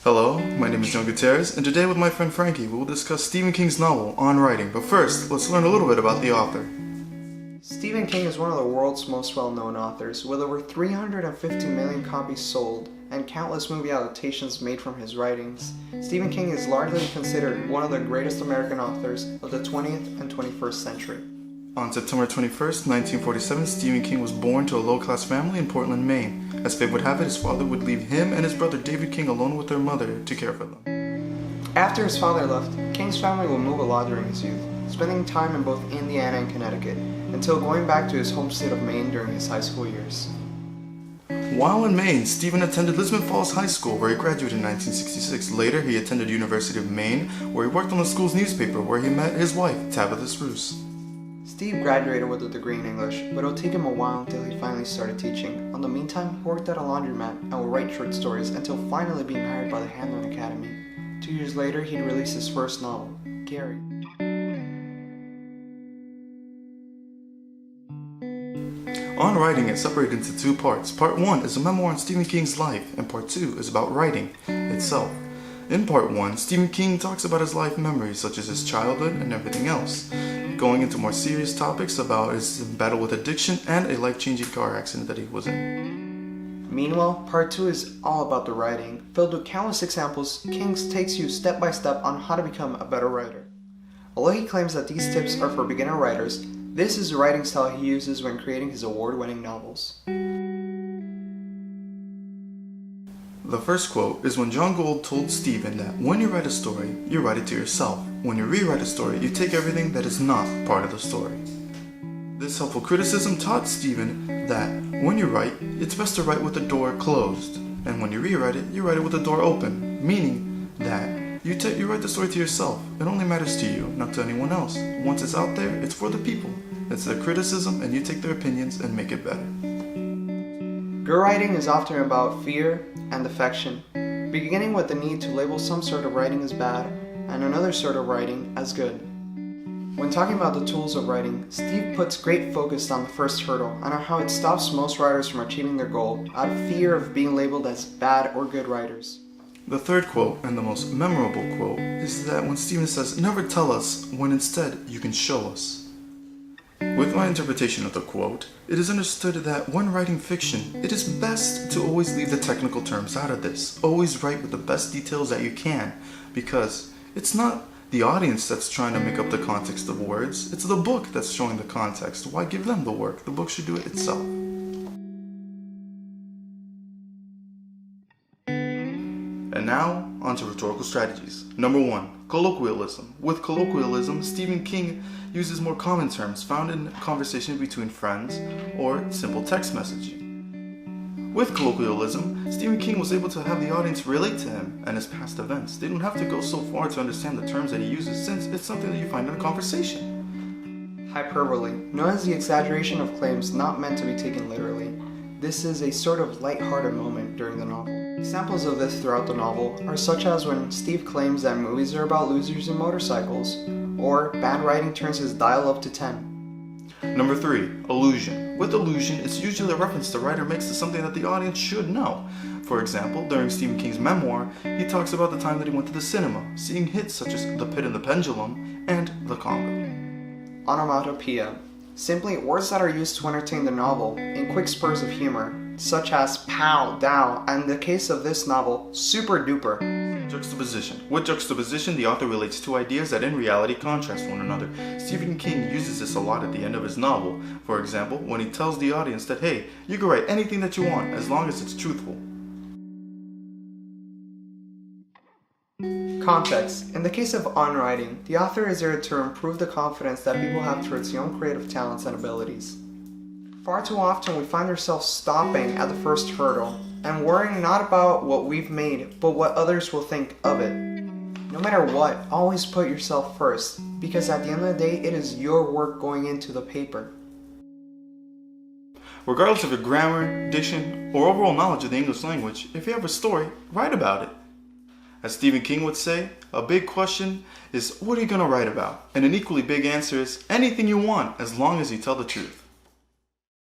Hello, my name is John Gutierrez, and today with my friend Frankie, we will discuss Stephen King's novel, On Writing. But first, let's learn a little bit about the author. Stephen King is one of the world's most well-known authors, with over 350 million copies sold and countless movie adaptations made from his writings. Stephen King is largely considered one of the greatest American authors of the 20th and 21st century. On September 21st, 1947, Stephen King was born to a low-class family in Portland, Maine. As fate would have it, his father would leave him and his brother David King alone with their mother to care for them. After his father left, King's family would move a lot during his youth, spending time in both Indiana and Connecticut, until going back to his home state of Maine during his high school years. While in Maine, Stephen attended Lisbon Falls High School, where he graduated in 1966. Later, he attended University of Maine, where he worked on the school's newspaper, where he met his wife, Tabitha Spruce. Steve graduated with a degree in English, but it'll take him a while until he finally started teaching. In the meantime, he worked at a laundromat and would write short stories until finally being hired by the Handling Academy. 2 years later, he'd release his first novel, Gary. On Writing is separated into two parts. Part 1 is a memoir on Stephen King's life, and Part 2 is about writing itself. In Part 1, Stephen King talks about his life memories, such as his childhood and everything else, going into more serious topics about his battle with addiction and a life-changing car accident that he was in. Meanwhile, Part 2 is all about the writing, filled with countless examples. King takes you step by step on how to become a better writer. Although he claims that these tips are for beginner writers, this is the writing style he uses when creating his award-winning novels. The first quote is when John Gould told Stephen that when you write a story, you write it to yourself. When you rewrite a story, you take everything that is not part of the story. This helpful criticism taught Stephen that when you write, it's best to write with the door closed. And when you rewrite it, you write it with the door open, meaning that you write the story to yourself. It only matters to you, not to anyone else. Once it's out there, it's for the people. It's their criticism, and you take their opinions and make it better. Good writing is often about fear and affection, beginning with the need to label some sort of writing as bad and another sort of writing as good. When talking about the tools of writing, Steve puts great focus on the first hurdle and on how it stops most writers from achieving their goal out of fear of being labeled as bad or good writers. The third quote, and the most memorable quote, is that when Stephen says, "Never tell us, when instead you can show us." With my interpretation of the quote, it is understood that when writing fiction, it is best to always leave the technical terms out of this. Always write with the best details that you can, because it's not the audience that's trying to make up the context of words, it's the book that's showing the context. Why give them the work? The book should do it itself. And now, on to rhetorical strategies. Number 1, colloquialism. With colloquialism, Stephen King uses more common terms found in conversation between friends or simple text messaging. With colloquialism, Stephen King was able to have the audience relate to him and his past events. They don't have to go so far to understand the terms that he uses, since it's something that you find in a conversation. Hyperbole, known as the exaggeration of claims not meant to be taken literally. This is a sort of light-hearted moment during the novel. Examples of this throughout the novel are such as when Steve claims that movies are about losers and motorcycles, or bad writing turns his dial up to 10. Number 3, allusion. With allusion, it's usually a reference the writer makes to something that the audience should know. For example, during Stephen King's memoir, he talks about the time that he went to the cinema, seeing hits such as The Pit and the Pendulum and The Congo. Onomatopoeia. Simply words that are used to entertain the novel in quick spurs of humor, such as pow, dow, and in the case of this novel, super duper. Juxtaposition. With juxtaposition, the author relates two ideas that in reality contrast one another. Stephen King uses this a lot at the end of his novel. For example, when he tells the audience that, hey, you can write anything that you want as long as it's truthful. Context. In the case of On Writing, the author is there to improve the confidence that people have towards their own creative talents and abilities. Far too often we find ourselves stopping at the first hurdle and worrying not about what we've made, but what others will think of it. No matter what, always put yourself first, because at the end of the day, it is your work going into the paper. Regardless of your grammar, diction, or overall knowledge of the English language, if you have a story, write about it. As Stephen King would say, a big question is, what are you going to write about? And an equally big answer is, anything you want, as long as you tell the truth.